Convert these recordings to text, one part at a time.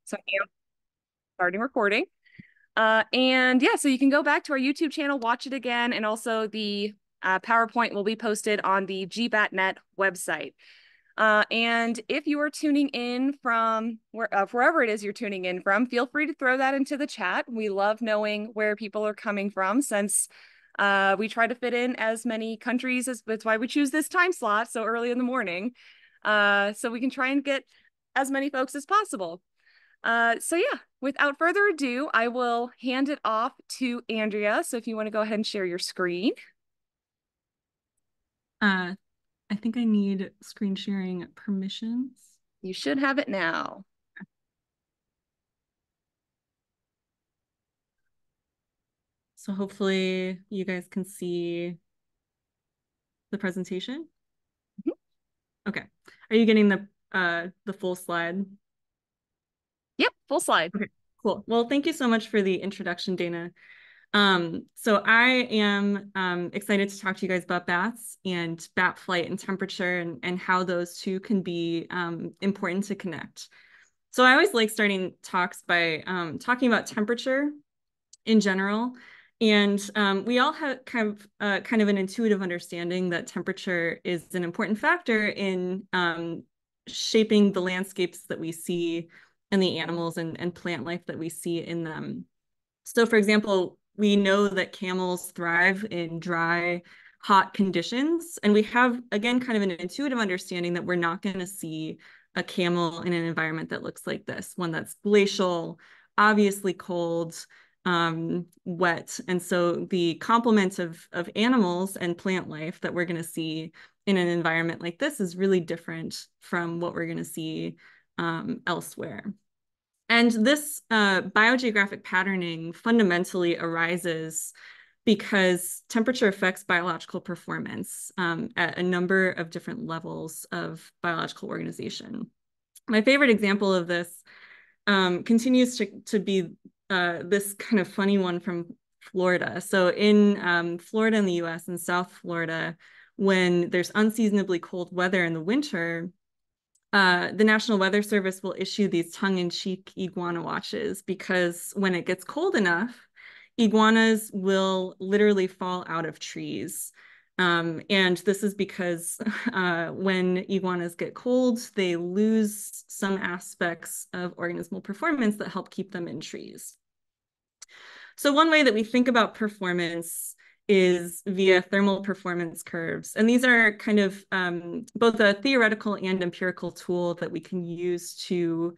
So I am starting recording. And yeah, so you can go back to our YouTube channel, watch it again, and also the PowerPoint will be posted on the GBATnet website. And if you are tuning in from wherever it is you're tuning in from, feel free to throw that into the chat. We love knowing where people are coming from since we try to fit in as many countries as that's why we choose this time slot so early in the morning. So we can try and get as many folks as possible. So yeah, without further ado, I will hand it off to Andrea. So if you want to go ahead and share your screen. I think I need screen sharing permissions. You should have it now. So hopefully you guys can see the presentation. Mhm. Okay. Are you getting the full slide? Yep, full slide. Okay, cool. Well, thank you so much for the introduction, Dana. So I am excited to talk to you guys about bats and bat flight and temperature and how those two can be important to connect. So I always like starting talks by talking about temperature in general. And we all have kind of an intuitive understanding that temperature is an important factor in shaping the landscapes that we see and the animals and plant life that we see in them. So for example, we know that camels thrive in dry, hot conditions. And we have, again, kind of an intuitive understanding that we're not going to see a camel in an environment that looks like this, one that's glacial, obviously cold, wet. And so the complement of animals and plant life that we're going to see in an environment like this is really different from what we're going to see elsewhere. And this biogeographic patterning fundamentally arises because temperature affects biological performance at a number of different levels of biological organization. My favorite example of this continues to be this kind of funny one from Florida. So in Florida in the US and South Florida, when there's unseasonably cold weather in the winter, the National Weather Service will issue these tongue-in-cheek iguana watches because when it gets cold enough, iguanas will literally fall out of trees. And this is because when iguanas get cold, they lose some aspects of organismal performance that help keep them in trees. So one way that we think about performance is via thermal performance curves. And these are kind of both a theoretical and empirical tool that we can use to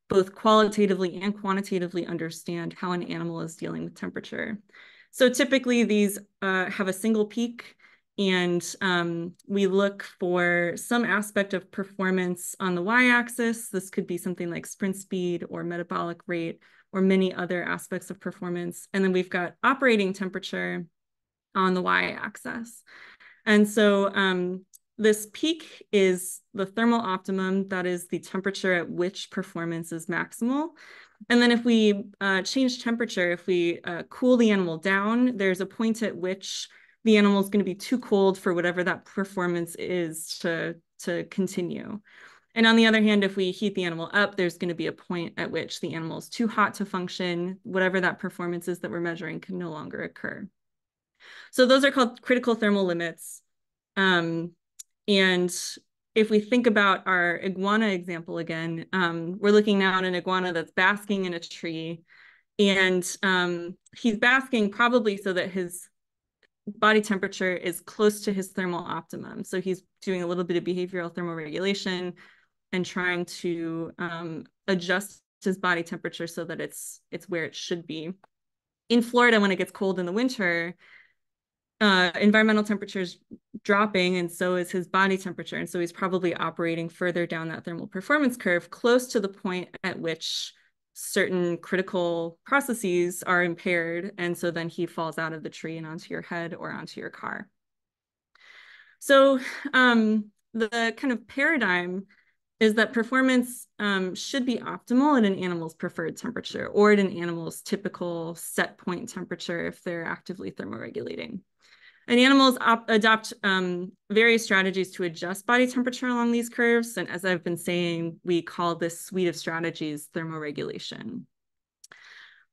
both qualitatively and quantitatively understand how an animal is dealing with temperature. So typically these have a single peak, and we look for some aspect of performance on the y-axis. This could be something like sprint speed or metabolic rate or many other aspects of performance. And then we've got operating temperature on the y-axis. And so this peak is the thermal optimum. That is the temperature at which performance is maximal. And then if we change temperature, if we cool the animal down, there's a point at which the animal is going to be too cold for whatever that performance is to continue. And on the other hand, if we heat the animal up, there's going to be a point at which the animal is too hot to function. Whatever that performance is that we're measuring can no longer occur. So those are called critical thermal limits. And if we think about our iguana example again, we're looking now at an iguana that's basking in a tree. And he's basking probably so that his body temperature is close to his thermal optimum. So he's doing a little bit of behavioral thermoregulation and trying to adjust his body temperature so that it's where it should be. In Florida, when it gets cold in the winter, environmental temperature is dropping, and so is his body temperature. And so he's probably operating further down that thermal performance curve, close to the point at which certain critical processes are impaired. And so then he falls out of the tree and onto your head or onto your car. So the kind of paradigm is that performance should be optimal at an animal's preferred temperature or at an animal's typical set point temperature if they're actively thermoregulating. And animals adopt various strategies to adjust body temperature along these curves. And as I've been saying, we call this suite of strategies thermoregulation.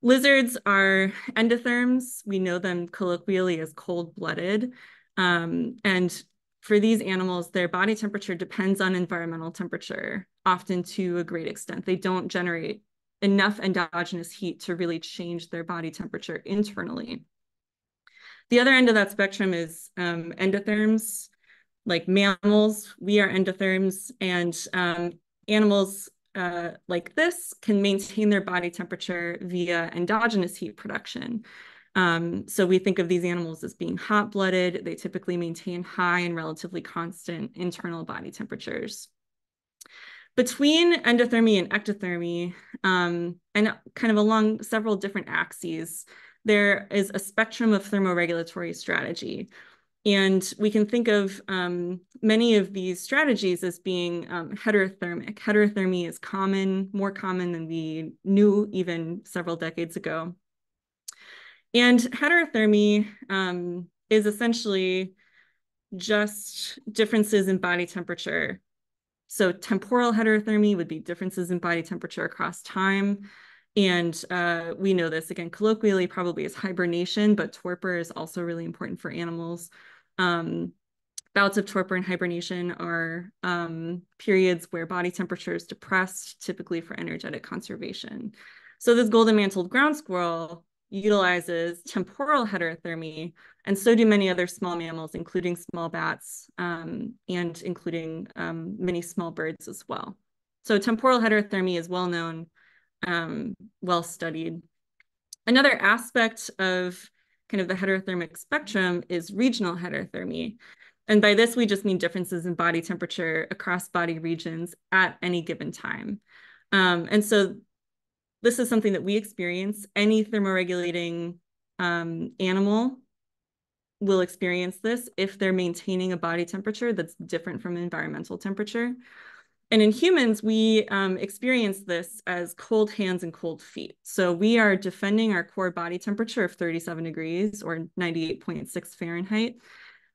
Lizards are endotherms. We know them colloquially as cold-blooded. And for these animals, their body temperature depends on environmental temperature, often to a great extent. They don't generate enough endogenous heat to really change their body temperature internally. The other end of that spectrum is endotherms, like mammals. We are endotherms, and animals like this can maintain their body temperature via endogenous heat production. So we think of these animals as being hot-blooded. They typically maintain high and relatively constant internal body temperatures. Between endothermy and ectothermy, and kind of along several different axes, there is a spectrum of thermoregulatory strategy. And we can think of many of these strategies as being heterothermic. Heterothermy is more common than we knew even several decades ago. And heterothermy is essentially just differences in body temperature. So temporal heterothermy would be differences in body temperature across time. And we know this, again, colloquially probably as hibernation, but torpor is also really important for animals. Bouts of torpor and hibernation are periods where body temperature is depressed, typically for energetic conservation. So this golden-mantled ground squirrel utilizes temporal heterothermy, and so do many other small mammals, including small bats and including many small birds as well. So temporal heterothermy is well known, well studied. Another aspect of kind of the heterothermic spectrum is regional heterothermy. And by this, we just mean differences in body temperature across body regions at any given time. And so this is something that we experience. Any thermoregulating animal will experience this if they're maintaining a body temperature that's different from environmental temperature. And in humans, we experience this as cold hands and cold feet. So we are defending our core body temperature of 37 degrees or 98.6 Fahrenheit.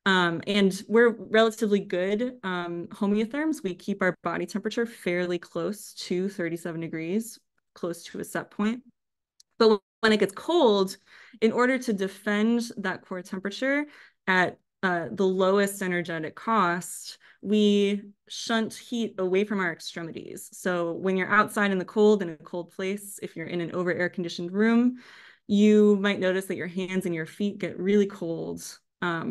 And we're relatively good homeotherms. We keep our body temperature fairly close to 37 degrees, close to a set point. But when it gets cold, in order to defend that core temperature at the lowest energetic cost, we shunt heat away from our extremities. So when you're outside in the cold, in a cold place, if you're in an over air conditioned room, you might notice that your hands and your feet get really cold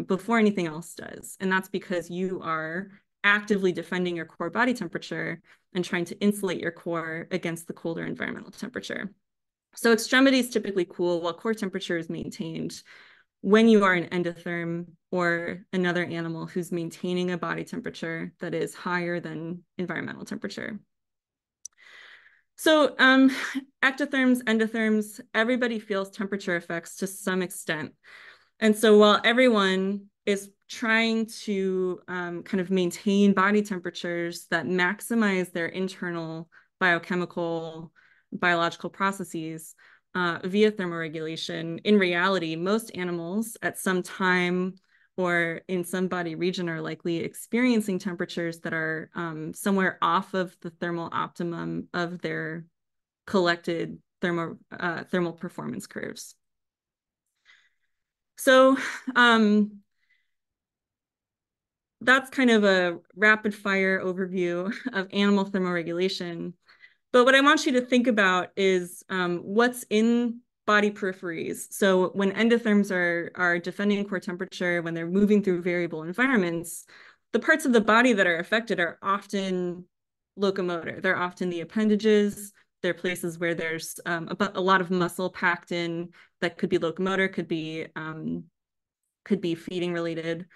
before anything else does. And that's because you are actively defending your core body temperature and trying to insulate your core against the colder environmental temperature. So extremities typically cool while core temperature is maintained when you are an endotherm or another animal who's maintaining a body temperature that is higher than environmental temperature. So ectotherms, endotherms, everybody feels temperature effects to some extent. And so while everyone is trying to kind of maintain body temperatures that maximize their internal biochemical, biological processes via thermoregulation, in reality, most animals at some time or in some body region are likely experiencing temperatures that are somewhere off of the thermal optimum of their collected thermal performance curves. So that's kind of a rapid fire overview of animal thermoregulation. But what I want you to think about is what's in body peripheries. So when endotherms are defending core temperature, when they're moving through variable environments, the parts of the body that are affected are often locomotor. They're often the appendages. They're places where there's a lot of muscle packed in that could be locomotor, could be feeding related.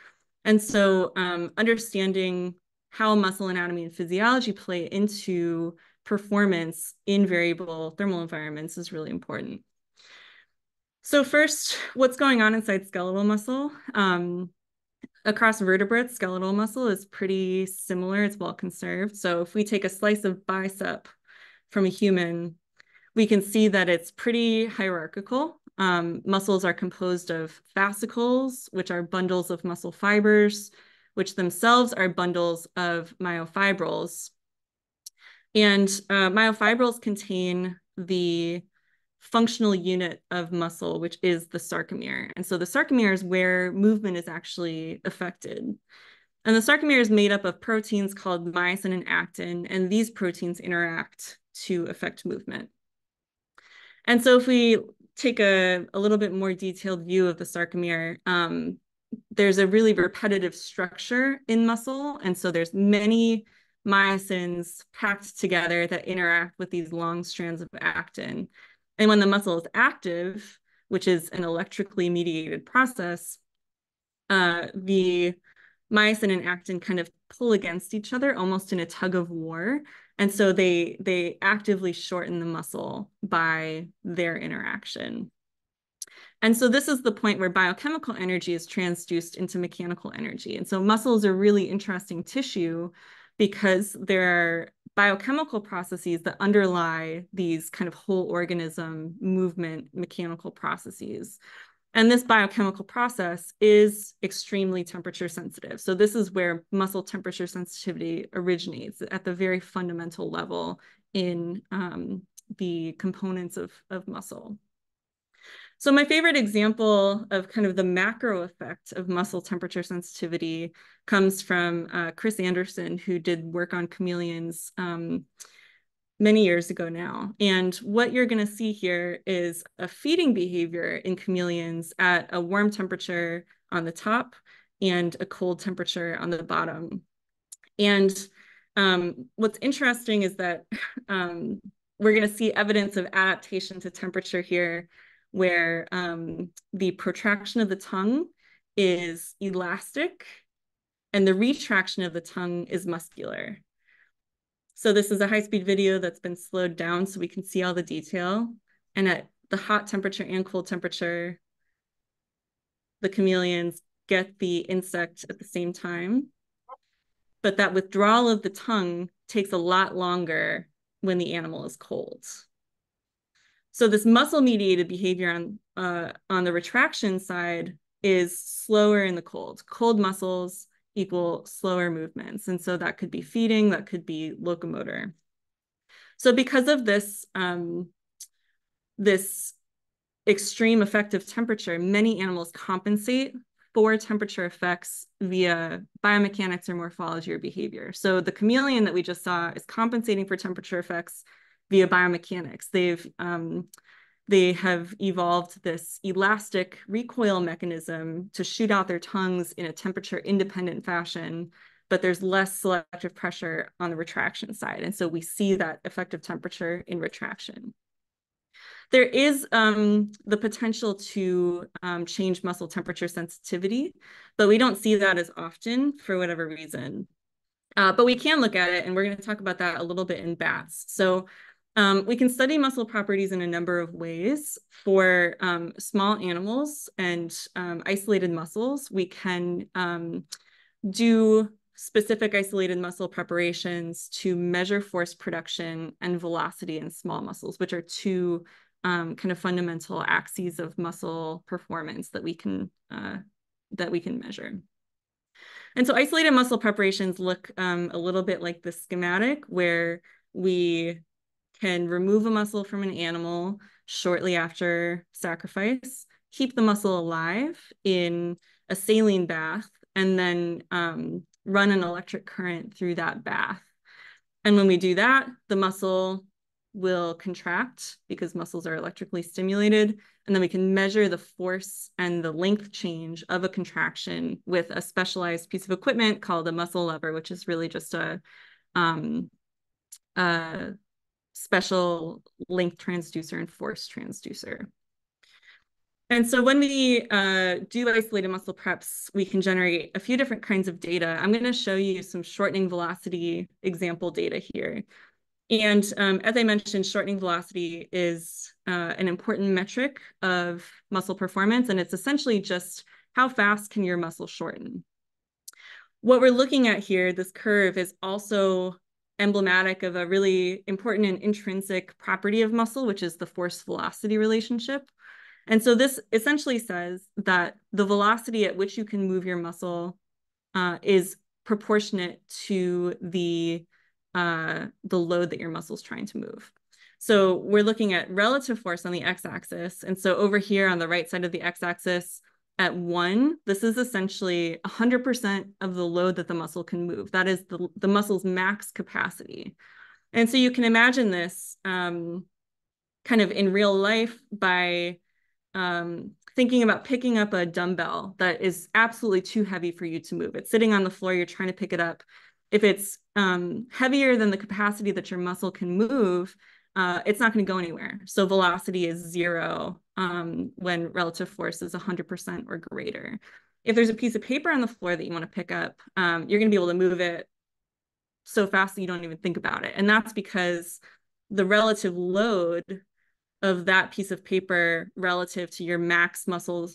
And so understanding how muscle anatomy and physiology play into performance in variable thermal environments is really important. So first, what's going on inside skeletal muscle? Across vertebrates, skeletal muscle is pretty similar. It's well conserved. So if we take a slice of bicep from a human, we can see that it's pretty hierarchical. muscles are composed of fascicles, which are bundles of muscle fibers, which themselves are bundles of myofibrils. And myofibrils contain the functional unit of muscle, which is the sarcomere. And so the sarcomere is where movement is actually affected. And the sarcomere is made up of proteins called myosin and actin, and these proteins interact to affect movement. And so if we take a little bit more detailed view of the sarcomere, there's a really repetitive structure in muscle. And so there's many myosins packed together that interact with these long strands of actin. And when the muscle is active, which is an electrically mediated process, the myosin and actin kind of pull against each other almost in a tug of war. And so they actively shorten the muscle by their interaction. And so this is the point where biochemical energy is transduced into mechanical energy. And so muscles are really interesting tissue because there are biochemical processes that underlie these kind of whole organism movement mechanical processes. And this biochemical process is extremely temperature sensitive. So this is where muscle temperature sensitivity originates at the very fundamental level in the components of muscle. So my favorite example of kind of the macro effect of muscle temperature sensitivity comes from Chris Anderson, who did work on chameleons many years ago now. And what you're going to see here is a feeding behavior in chameleons at a warm temperature on the top and a cold temperature on the bottom. And what's interesting is that we're going to see evidence of adaptation to temperature here, where the protraction of the tongue is elastic and the retraction of the tongue is muscular. So this is a high-speed video that's been slowed down so we can see all the detail. And at the hot temperature and cold temperature, the chameleons get the insect at the same time. But that withdrawal of the tongue takes a lot longer when the animal is cold. So this muscle-mediated behavior on the retraction side is slower in the cold. Cold muscles equal slower movements. And so that could be feeding, that could be locomotor. So because of this, this extreme effective temperature, many animals compensate for temperature effects via biomechanics or morphology or behavior. So the chameleon that we just saw is compensating for temperature effects via biomechanics. They have evolved this elastic recoil mechanism to shoot out their tongues in a temperature independent fashion, but there's less selective pressure on the retraction side. And so we see that effective temperature in retraction. There is the potential to change muscle temperature sensitivity, but we don't see that as often for whatever reason. But we can look at it, and we're going to talk about that a little bit in bats. So we can study muscle properties in a number of ways. For small animals and isolated muscles, we can do specific isolated muscle preparations to measure force production and velocity in small muscles, which are two kind of fundamental axes of muscle performance that we can measure. And so isolated muscle preparations look a little bit like the schematic, where we can remove a muscle from an animal shortly after sacrifice, keep the muscle alive in a saline bath, and then run an electric current through that bath. And when we do that, the muscle will contract because muscles are electrically stimulated. And then we can measure the force and the length change of a contraction with a specialized piece of equipment called a muscle lever, which is really just a special length transducer and force transducer. And so when we do isolated muscle preps, we can generate a few different kinds of data. I'm going to show you some shortening velocity example data here. And as I mentioned, shortening velocity is an important metric of muscle performance, and it's essentially just how fast can your muscle shorten. What we're looking at here, this curve, is also emblematic of a really important and intrinsic property of muscle, which is the force velocity relationship. And so this essentially says that the velocity at which you can move your muscle is proportionate to the load that your muscle is trying to move. So we're looking at relative force on the x-axis. And so over here on the right side of the x-axis at 1, this is essentially 100% of the load that the muscle can move. That is the muscle's max capacity. And so you can imagine this kind of in real life by thinking about picking up a dumbbell that is absolutely too heavy for you to move. It's sitting on the floor, you're trying to pick it up. If it's heavier than the capacity that your muscle can move, it's not going to go anywhere. So velocity is 0 when relative force is 100% or greater. If there's a piece of paper on the floor that you want to pick up, you're going to be able to move it so fast that you don't even think about it. And that's because the relative load of that piece of paper relative to your max muscle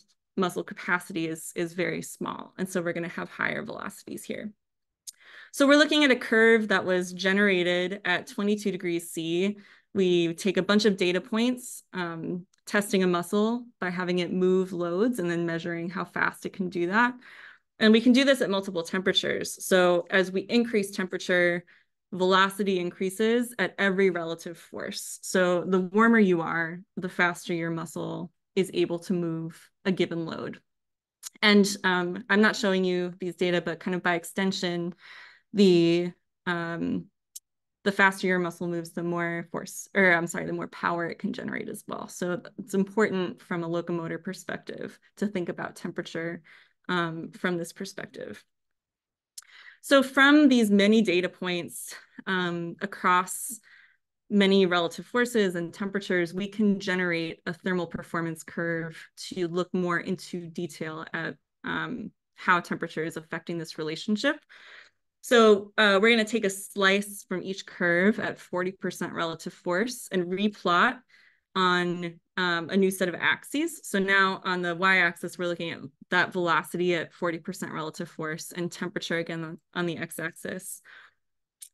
capacity is very small. And so we're going to have higher velocities here. So we're looking at a curve that was generated at 22 degrees C. We take a bunch of data points, testing a muscle by having it move loads and then measuring how fast it can do that. And we can do this at multiple temperatures. So as we increase temperature, velocity increases at every relative force. So the warmer you are, the faster your muscle is able to move a given load. And I'm not showing you these data, but kind of by extension, the faster your muscle moves, the more force, or I'm sorry, the more power it can generate as well. So it's important from a locomotor perspective to think about temperature from this perspective. So from these many data points across many relative forces and temperatures, we can generate a thermal performance curve to look more into detail at how temperature is affecting this relationship. So we're going to take a slice from each curve at 40% relative force and replot on a new set of axes. So now on the y-axis, we're looking at that velocity at 40% relative force and temperature again on the x-axis.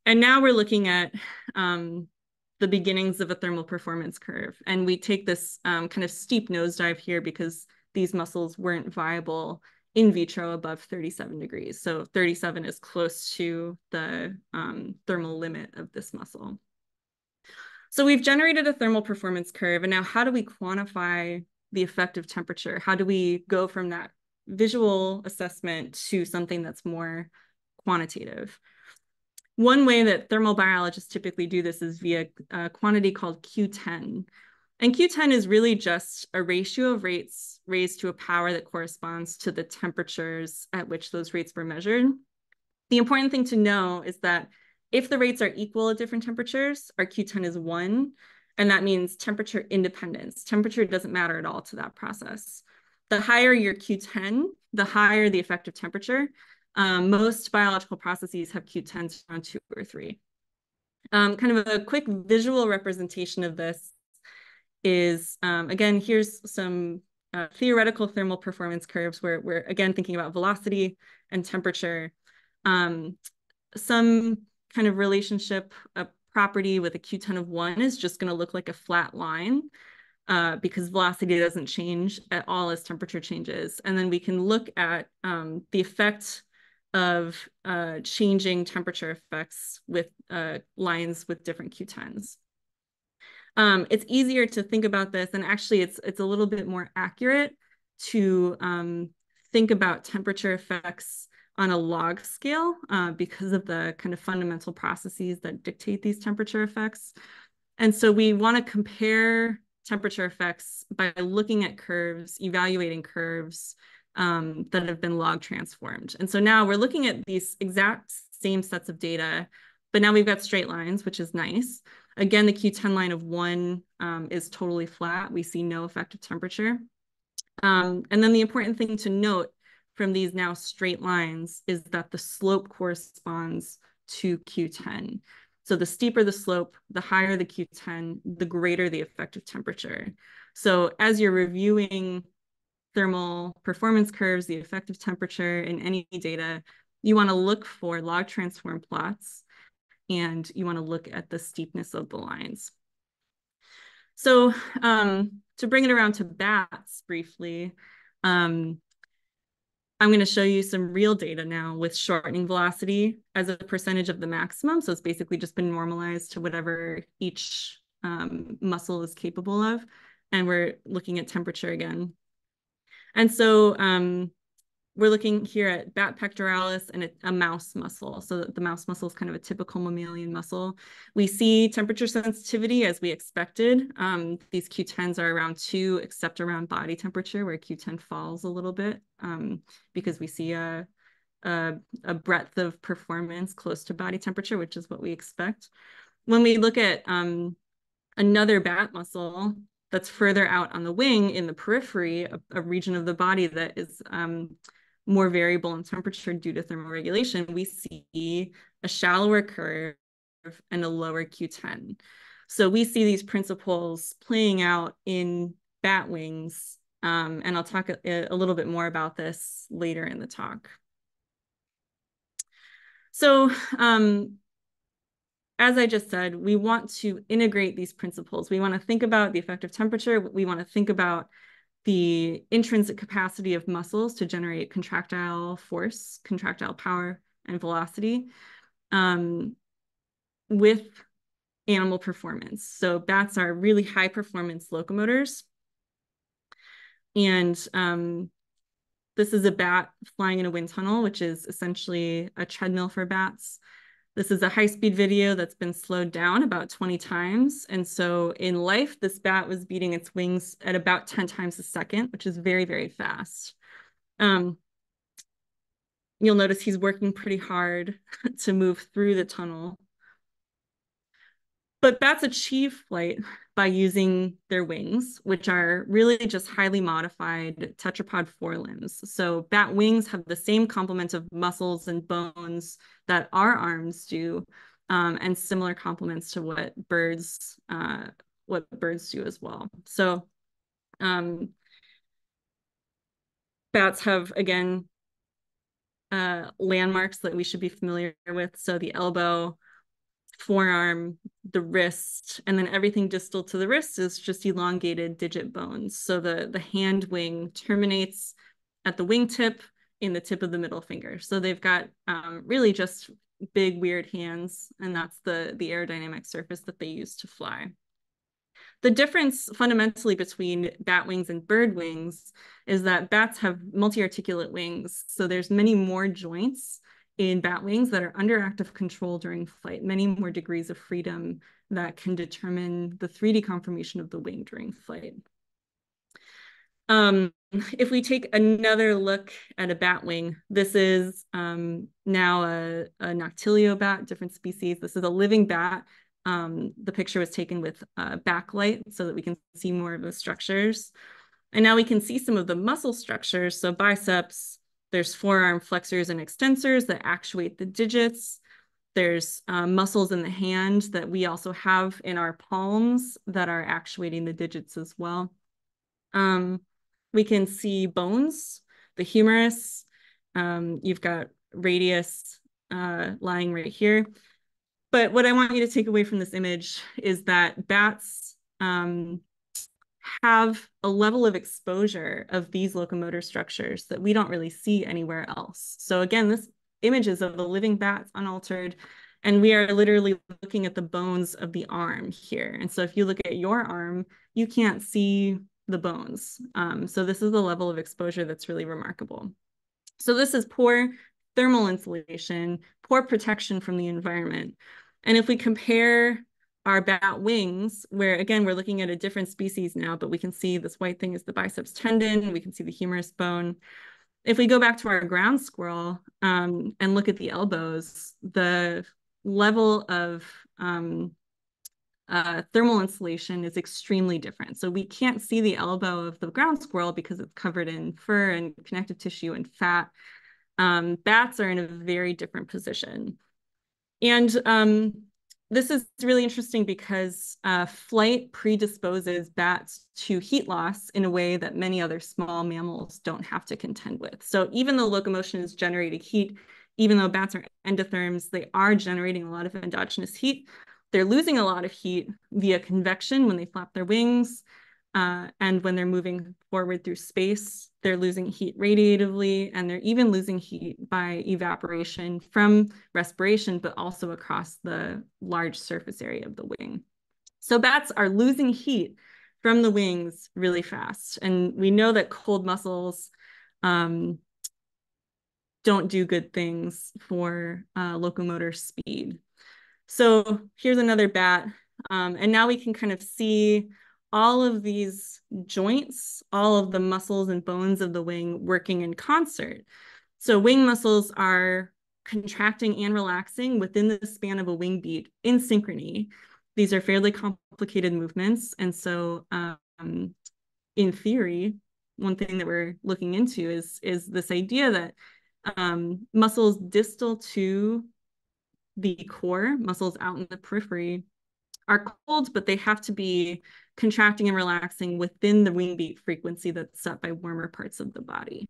And now we're looking at the beginnings of a thermal performance curve. And we take this kind of steep nosedive here because these muscles weren't viable in vitro above 37 degrees. So 37 is close to the thermal limit of this muscle. So we've generated a thermal performance curve. And now how do we quantify the effect of temperature? How do we go from that visual assessment to something that's more quantitative? One way that thermal biologists typically do this is via a quantity called Q10. And Q10 is really just a ratio of rates raised to a power that corresponds to the temperatures at which those rates were measured. The important thing to know is that if the rates are equal at different temperatures, our Q10 is 1, and that means temperature independence. Temperature doesn't matter at all to that process. The higher your Q10, the higher the effective temperature. Most biological processes have Q10s around 2 or 3. Kind of a quick visual representation of this is, again, here's some theoretical thermal performance curves where we're, again, thinking about velocity and temperature. Some kind of relationship, a property with a Q10 of 1 is just going to look like a flat line because velocity doesn't change at all as temperature changes. And then we can look at the effect of changing temperature effects with lines with different Q10s. It's easier to think about this, and actually it's a little bit more accurate to think about temperature effects on a log scale because of the kind of fundamental processes that dictate these temperature effects. And so we want to compare temperature effects by looking at curves, evaluating curves that have been log transformed. And so now we're looking at these exact same sets of data, but now we've got straight lines, which is nice. Again, the Q10 line of 1 is totally flat. We see no effective temperature. And then the important thing to note from these now straight lines is that the slope corresponds to Q10. So the steeper the slope, the higher the Q10, the greater the effective temperature. So as you're reviewing thermal performance curves, the effective temperature in any data, you want to look for log transform plots, and you want to look at the steepness of the lines. So to bring it around to bats briefly, I'm going to show you some real data now with shortening velocity as a percentage of the maximum. So it's basically just been normalized to whatever each muscle is capable of. And we're looking at temperature again. And so we're looking here at bat pectoralis and a mouse muscle. So the mouse muscle is kind of a typical mammalian muscle. We see temperature sensitivity as we expected. These Q10s are around 2, except around body temperature, where Q10 falls a little bit, because we see a breadth of performance close to body temperature, which is what we expect. When we look at another bat muscle that's further out on the wing in the periphery, a region of the body that is more variable in temperature due to thermoregulation, we see a shallower curve and a lower Q10. So we see these principles playing out in bat wings, and I'll talk a little bit more about this later in the talk. So as I just said, we want to integrate these principles. We want to think about the effect of temperature. We want to think about the intrinsic capacity of muscles to generate contractile force, contractile power, and velocity with animal performance. So bats are really high performance locomotors. And this is a bat flying in a wind tunnel, which is essentially a treadmill for bats. This is a high-speed video that's been slowed down about 20 times. And so in life, this bat was beating its wings at about 10 times a second, which is very, very fast. You'll notice he's working pretty hard to move through the tunnel. But bats achieve flight by using their wings, which are really just highly modified tetrapod forelimbs. So bat wings have the same complement of muscles and bones that our arms do, and similar complements to what birds do as well. So bats have, again, landmarks that we should be familiar with. So the elbow, forearm, the wrist, and then everything distal to the wrist is just elongated digit bones. So the hand wing terminates at the wingtip in the tip of the middle finger. So they've got really just big, weird hands, and that's the aerodynamic surface that they use to fly. The difference fundamentally between bat wings and bird wings is that bats have multi-articulate wings. So there's many more joints in bat wings that are under active control during flight, many more degrees of freedom that can determine the 3D conformation of the wing during flight. If we take another look at a bat wing, this is now a noctilio bat, different species. This is a living bat. The picture was taken with backlight so that we can see more of the structures. And now we can see some of the muscle structures. So biceps, there's forearm flexors and extensors that actuate the digits. There's muscles in the hand that we also have in our palms that are actuating the digits as well. We can see bones, the humerus. You've got radius lying right here. But what I want you to take away from this image is that bats have a level of exposure of these locomotor structures that we don't really see anywhere else. So again, this image is of a living bat unaltered, and we are literally looking at the bones of the arm here. And so if you look at your arm, you can't see the bones. So this is the level of exposure that's really remarkable. So this is poor thermal insulation, poor protection from the environment. And if we compare our bat wings, where again, we're looking at a different species now, but we can see this white thing is the biceps tendon, we can see the humerus bone. If we go back to our ground squirrel and look at the elbows, the level of thermal insulation is extremely different. So we can't see the elbow of the ground squirrel because it's covered in fur and connective tissue and fat. Bats are in a very different position. And this is really interesting because flight predisposes bats to heat loss in a way that many other small mammals don't have to contend with. So even though locomotion is generating heat, even though bats are endotherms, they are generating a lot of endogenous heat. They're losing a lot of heat via convection when they flap their wings. And when they're moving forward through space, they're losing heat radiatively, and they're even losing heat by evaporation from respiration, but also across the large surface area of the wing. So bats are losing heat from the wings really fast. And we know that cold muscles don't do good things for locomotor speed. So here's another bat. And now we can kind of see all of these joints, all of the muscles and bones of the wing working in concert. So wing muscles are contracting and relaxing within the span of a wing beat in synchrony. These are fairly complicated movements. And so in theory, one thing that we're looking into is this idea that muscles distal to the core, muscles out in the periphery, are cold, but they have to be contracting and relaxing within the wing beat frequency that's set by warmer parts of the body.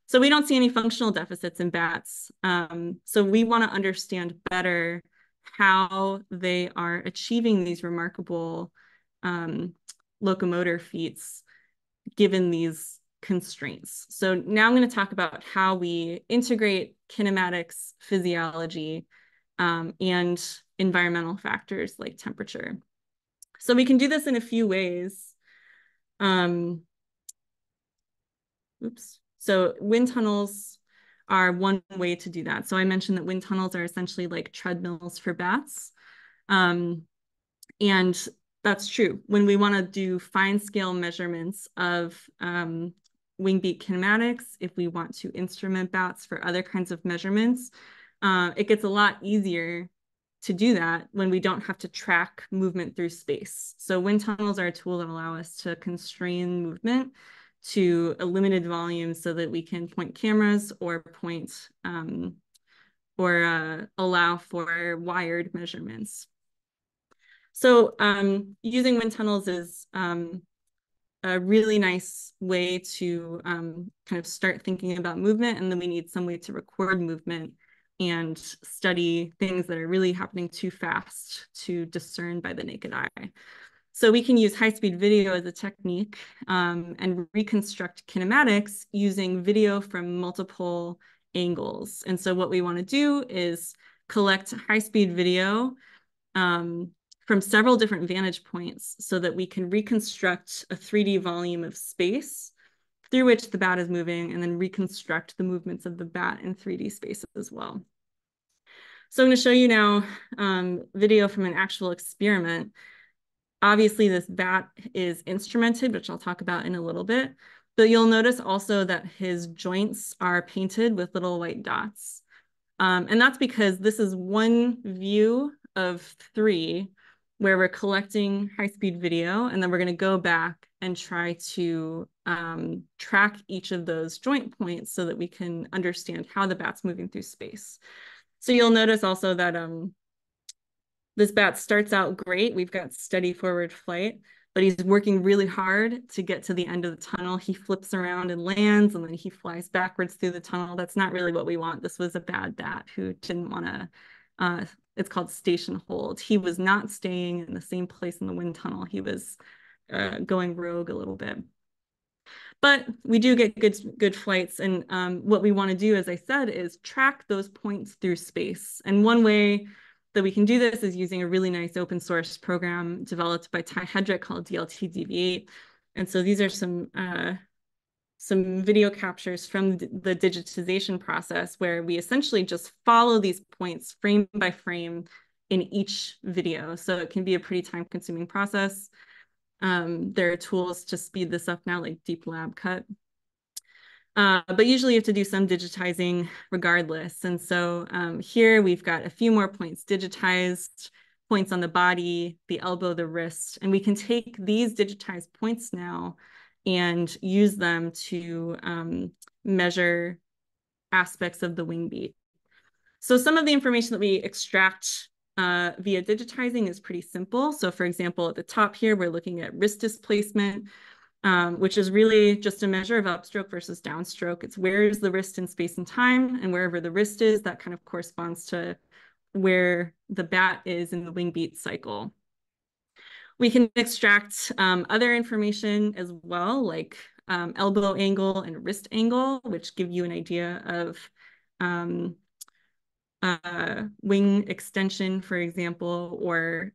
So we don't see any functional deficits in bats. So we want to understand better how they are achieving these remarkable locomotor feats given these constraints. So now I'm going to talk about how we integrate kinematics, physiology, and environmental factors like temperature. So we can do this in a few ways. So wind tunnels are one way to do that. So I mentioned that wind tunnels are essentially like treadmills for bats. And that's true. When we want to do fine scale measurements of wing beat kinematics, if we want to instrument bats for other kinds of measurements, it gets a lot easier to do that when we don't have to track movement through space. So wind tunnels are a tool that allow us to constrain movement to a limited volume so that we can point cameras or point or allow for wired measurements. So using wind tunnels is a really nice way to kind of start thinking about movement, and then we need some way to record movement and study things that are really happening too fast to discern by the naked eye. So we can use high-speed video as a technique and reconstruct kinematics using video from multiple angles. And so what we want to do is collect high-speed video from several different vantage points so that we can reconstruct a 3D volume of space through which the bat is moving, and then reconstruct the movements of the bat in 3D space as well. So I'm going to show you now video from an actual experiment. Obviously, this bat is instrumented, which I'll talk about in a little bit, but you'll notice also that his joints are painted with little white dots. And that's because this is one view of 3 where we're collecting high-speed video, and then we're going to go back and try to track each of those joint points so that we can understand how the bat's moving through space. So you'll notice also that this bat starts out great. We've got steady forward flight, but he's working really hard to get to the end of the tunnel. He flips around and lands, and then he flies backwards through the tunnel. That's not really what we want. This was a bad bat who didn't want to, it's called station hold. He was not staying in the same place in the wind tunnel. He was going rogue a little bit. But we do get good flights. And what we want to do, as I said, is track those points through space. And one way that we can do this is using a really nice open source program developed by Ty Hedrick called DLT-DV8. And so these are some video captures from the digitization process where we essentially just follow these points frame by frame in each video. So it can be a pretty time-consuming process. There are tools to speed this up now, like Deep Lab Cut. But usually you have to do some digitizing regardless. And so here we've got a few more points digitized, points on the body, the elbow, the wrist, and we can take these digitized points now and use them to measure aspects of the wing beat. So some of the information that we extract via digitizing is pretty simple. So for example, at the top here, we're looking at wrist displacement, which is really just a measure of upstroke versus downstroke. It's where is the wrist in space and time, and wherever the wrist is, that kind of corresponds to where the bat is in the wing beat cycle. We can extract other information as well, like elbow angle and wrist angle, which give you an idea of wing extension, for example, or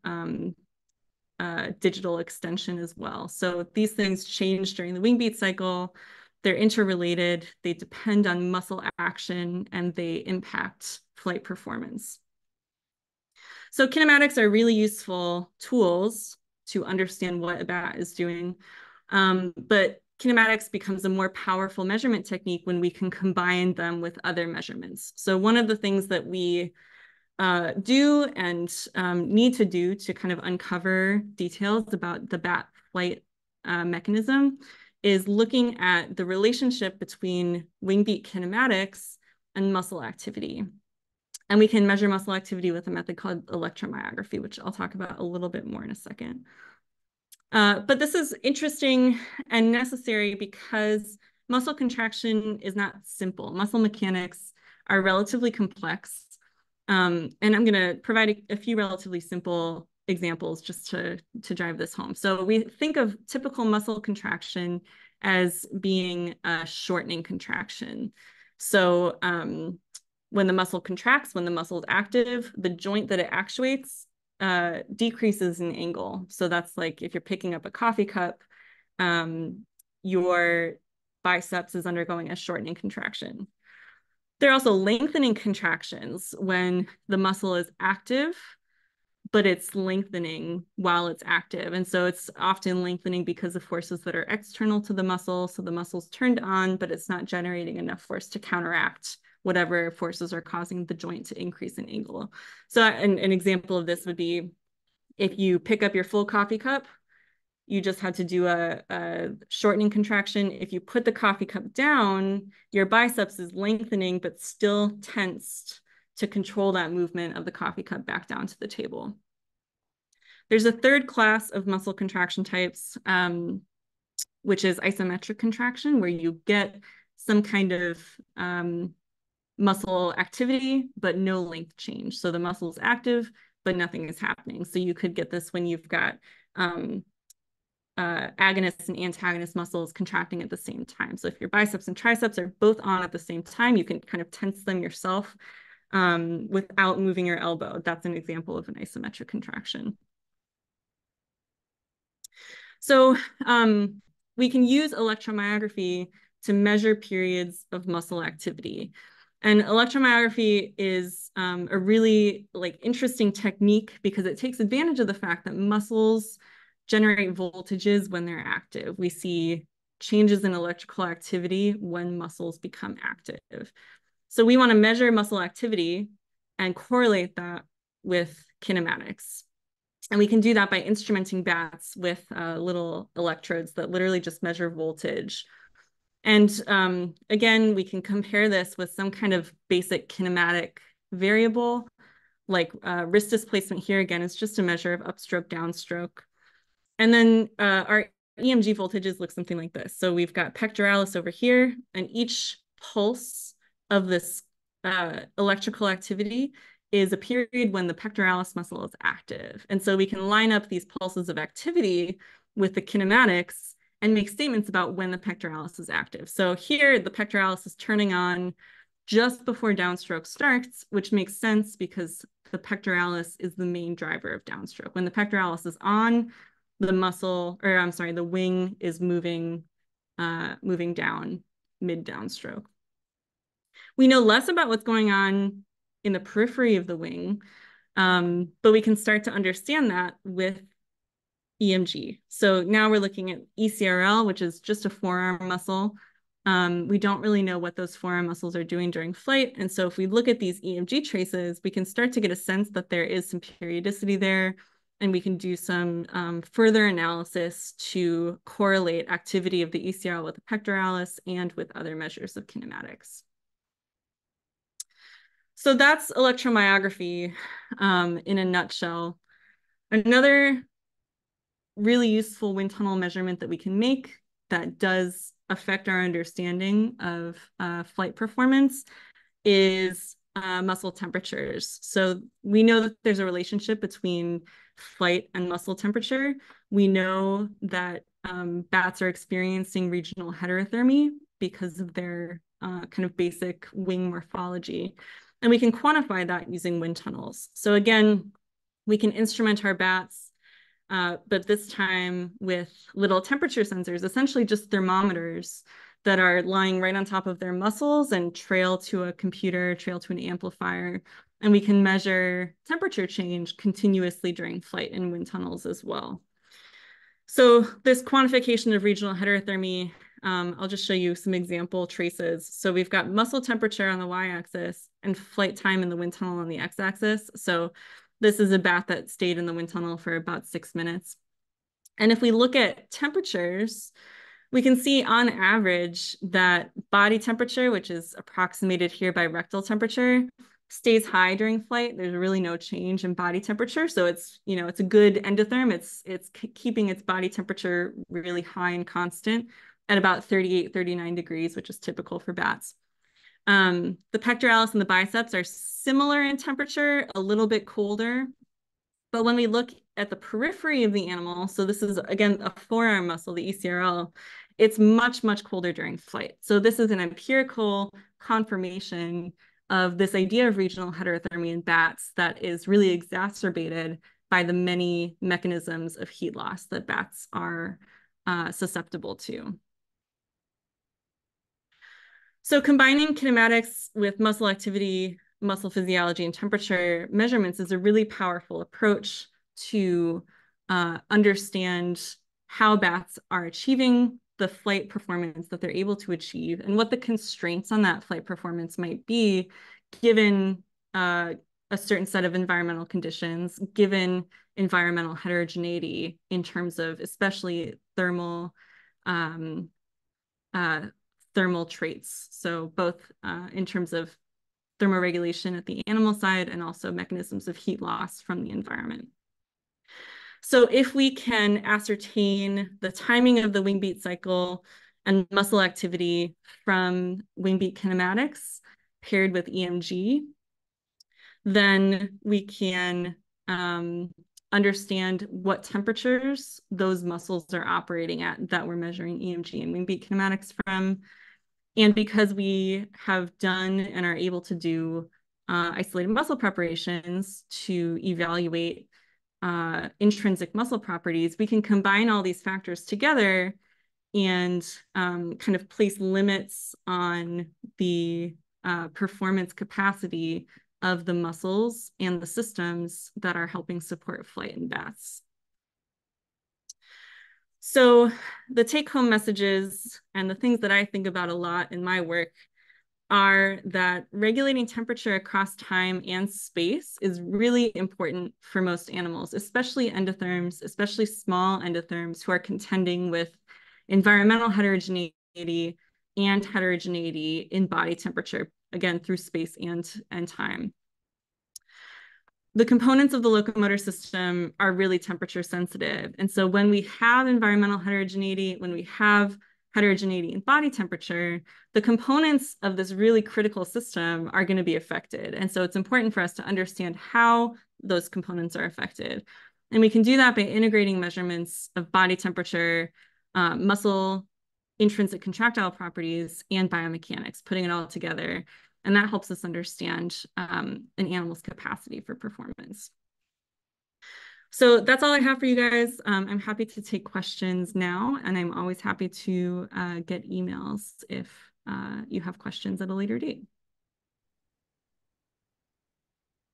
digital extension as well. So these things change during the wing beat cycle. They're interrelated, they depend on muscle action, and they impact flight performance. So kinematics are really useful tools to understand what a bat is doing. But kinematics becomes a more powerful measurement technique when we can combine them with other measurements. So one of the things that we do and need to do to kind of uncover details about the bat flight mechanism is looking at the relationship between wing beat kinematics and muscle activity. And we can measure muscle activity with a method called electromyography, which I'll talk about a little bit more in a second. But this is interesting and necessary because muscle contraction is not simple. Muscle mechanics are relatively complex. And I'm going to provide a few relatively simple examples just to drive this home. So we think of typical muscle contraction as being a shortening contraction. So when the muscle contracts, when the muscle is active, the joint that it actuates decreases in angle. So that's like if you're picking up a coffee cup, your biceps is undergoing a shortening contraction. There are also lengthening contractions when the muscle is active, but it's lengthening while it's active. And so it's often lengthening because of forces that are external to the muscle. So the muscle's turned on, but it's not generating enough force to counteract whatever forces are causing the joint to increase in angle. So an example of this would be if you pick up your full coffee cup, you just had to do a shortening contraction. If you put the coffee cup down, your biceps is lengthening, but still tensed to control that movement of the coffee cup back down to the table. There's a third class of muscle contraction types, which is isometric contraction, where you get some kind of muscle activity, but no length change. So the muscle is active, but nothing is happening. So you could get this when you've got agonist and antagonist muscles contracting at the same time. So if your biceps and triceps are both on at the same time, you can kind of tense them yourself without moving your elbow. That's an example of an isometric contraction. So we can use electromyography to measure periods of muscle activity. And electromyography is a really interesting technique because it takes advantage of the fact that muscles generate voltages when they're active. We see changes in electrical activity when muscles become active. So we want to measure muscle activity and correlate that with kinematics. And we can do that by instrumenting bats with little electrodes that literally just measure voltage. And again, we can compare this with some kind of basic kinematic variable, like wrist displacement here again is just a measure of upstroke, downstroke. And then our EMG voltages look something like this. So we've got pectoralis over here, and each pulse of this electrical activity is a period when the pectoralis muscle is active. And so we can line up these pulses of activity with the kinematics and make statements about when the pectoralis is active. So here, the pectoralis is turning on just before downstroke starts, which makes sense because the pectoralis is the main driver of downstroke. When the pectoralis is on, the wing is moving down mid-downstroke. We know less about what's going on in the periphery of the wing, but we can start to understand that with EMG. So now we're looking at ECRL, which is just a forearm muscle. We don't really know what those forearm muscles are doing during flight. And so if we look at these EMG traces, we can start to get a sense that there is some periodicity there, and we can do some further analysis to correlate activity of the ECRL with the pectoralis and with other measures of kinematics. So that's electromyography in a nutshell. Another really useful wind tunnel measurement that we can make that does affect our understanding of flight performance is muscle temperatures. So we know that there's a relationship between flight and muscle temperature, we know that bats are experiencing regional heterothermy because of their kind of basic wing morphology. And we can quantify that using wind tunnels. So again, we can instrument our bats, but this time with little temperature sensors, essentially just thermometers that are lying right on top of their muscles and trail to a computer, trail to an amplifier. And we can measure temperature change continuously during flight in wind tunnels as well. So this quantification of regional heterothermy, I'll just show you some example traces. So we've got muscle temperature on the y-axis and flight time in the wind tunnel on the x-axis. So this is a bat that stayed in the wind tunnel for about 6 minutes. And if we look at temperatures, we can see on average that body temperature, which is approximated here by rectal temperature, stays high during flight. There's really no change in body temperature. So it's, you know, it's a good endotherm. It's keeping its body temperature really high and constant at about 38, 39 degrees, which is typical for bats. The pectoralis and the biceps are similar in temperature, a little bit colder. But when we look at the periphery of the animal, so this is, again, a forearm muscle, the ECRL, it's much, much colder during flight. So this is an empirical confirmation of this idea of regional heterothermy in bats that is really exacerbated by the many mechanisms of heat loss that bats are susceptible to. So combining kinematics with muscle activity, muscle physiology, and temperature measurements is a really powerful approach to understand how bats are achieving the flight performance that they're able to achieve and what the constraints on that flight performance might be given a certain set of environmental conditions, given environmental heterogeneity in terms of especially thermal traits. So both in terms of thermoregulation at the animal side and also mechanisms of heat loss from the environment. So if we can ascertain the timing of the wing beat cycle and muscle activity from wing beat kinematics paired with EMG, then we can understand what temperatures those muscles are operating at that we're measuring EMG and wing beat kinematics from. And because we have done and are able to do isolated muscle preparations to evaluate intrinsic muscle properties, we can combine all these factors together and kind of place limits on the performance capacity of the muscles and the systems that are helping support flight in bats. So the take-home messages and the things that I think about a lot in my work are that regulating temperature across time and space is really important for most animals, especially endotherms, especially small endotherms who are contending with environmental heterogeneity and heterogeneity in body temperature, again, through space and time. The components of the locomotor system are really temperature sensitive. And so when we have environmental heterogeneity, when we have heterogeneity in body temperature, the components of this really critical system are going to be affected. And so it's important for us to understand how those components are affected. And we can do that by integrating measurements of body temperature, muscle, intrinsic contractile properties, and biomechanics, putting it all together. And that helps us understand an animal's capacity for performance. So that's all I have for you guys. I'm happy to take questions now, and I'm always happy to get emails if you have questions at a later date.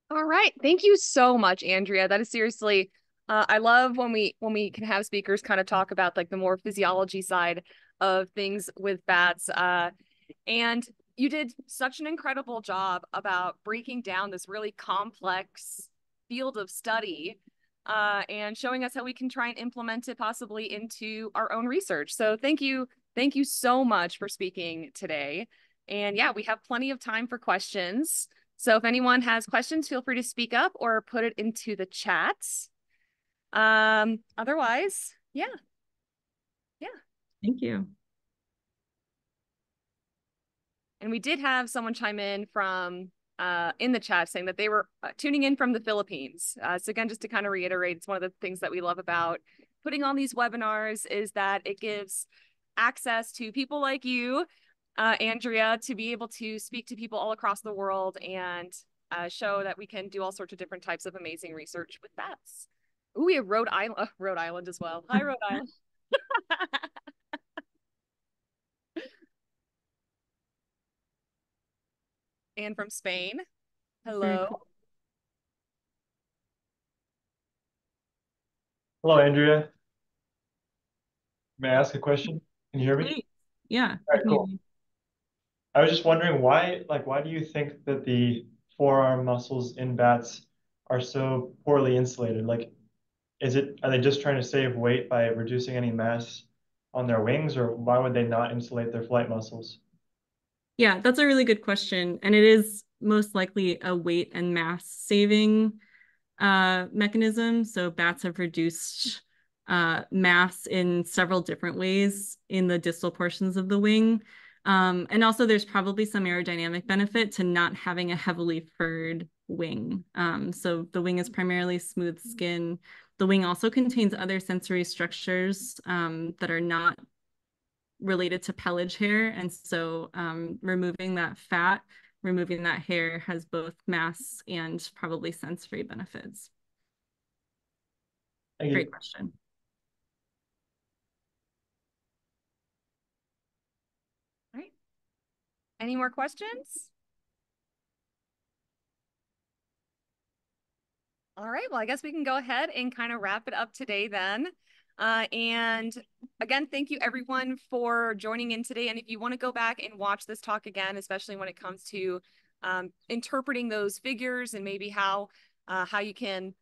All right. Thank you so much, Andrea. That is seriously, I love when we can have speakers kind of talk about like the more physiology side of things with bats. And you did such an incredible job about breaking down this really complex field of study and showing us how we can try and implement it possibly into our own research. So thank you so much for speaking today. And yeah, we have plenty of time for questions. So if anyone has questions, feel free to speak up or put it into the chat. Otherwise, yeah. Thank you. And we did have someone chime in from in the chat saying that they were tuning in from the Philippines. So again, just to kind of reiterate, it's one of the things that we love about putting on these webinars is that it gives access to people like you, Andrea, to be able to speak to people all across the world and show that we can do all sorts of different types of amazing research with bats. Ooh, we have Rhode Island as well. Hi, Rhode Island. And from Spain. Very Hello. cool. Hello, Andrea. May I ask a question? Can you hear me? Great. Yeah, All I right, can hear cool. you. I was just wondering why do you think that the forearm muscles in bats are so poorly insulated? Are they just trying to save weight by reducing any mass on their wings, or why would they not insulate their flight muscles? Yeah, that's a really good question. And it is most likely a weight and mass saving mechanism. So bats have reduced mass in several different ways in the distal portions of the wing. And also there's probably some aerodynamic benefit to not having a heavily furred wing. So the wing is primarily smooth skin. The wing also contains other sensory structures that are not related to pelage hair. And so removing that fat, removing that hair has both mass and probably sensory benefits. Thank Great you. question. All right. Any more questions? All right, well, I guess we can go ahead and kind of wrap it up today then. And again, thank you everyone for joining in today. And if you want to go back and watch this talk again, especially when it comes to interpreting those figures and maybe how you can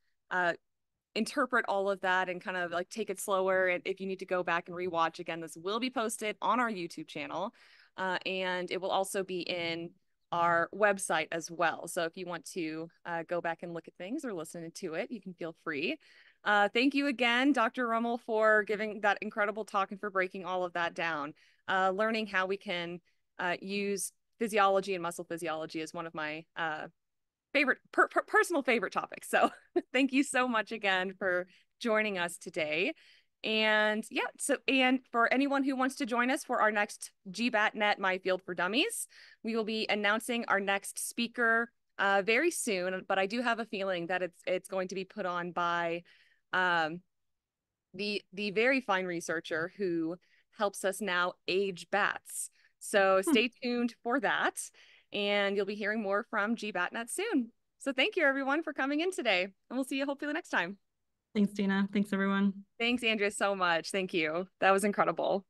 interpret all of that and kind of like take it slower. And if you need to go back and rewatch again, this will be posted on our YouTube channel. And it will also be in our website as well. So if you want to go back and look at things or listen to it, you can feel free. Thank you again, Dr. Rummel, for giving that incredible talk and for breaking all of that down. Learning how we can use physiology and muscle physiology is one of my personal favorite topics. So thank you so much again for joining us today. And yeah, and for anyone who wants to join us for our next GBATnet My Field for Dummies, we will be announcing our next speaker very soon, but I do have a feeling that it's going to be put on by the very fine researcher who helps us now age bats. So stay tuned for that, and you'll be hearing more from GBATnet soon. So thank you everyone for coming in today, and we'll see you hopefully the next time. Thanks, Dana. Thanks, everyone. Thanks, Andrea, so much. Thank you. That was incredible.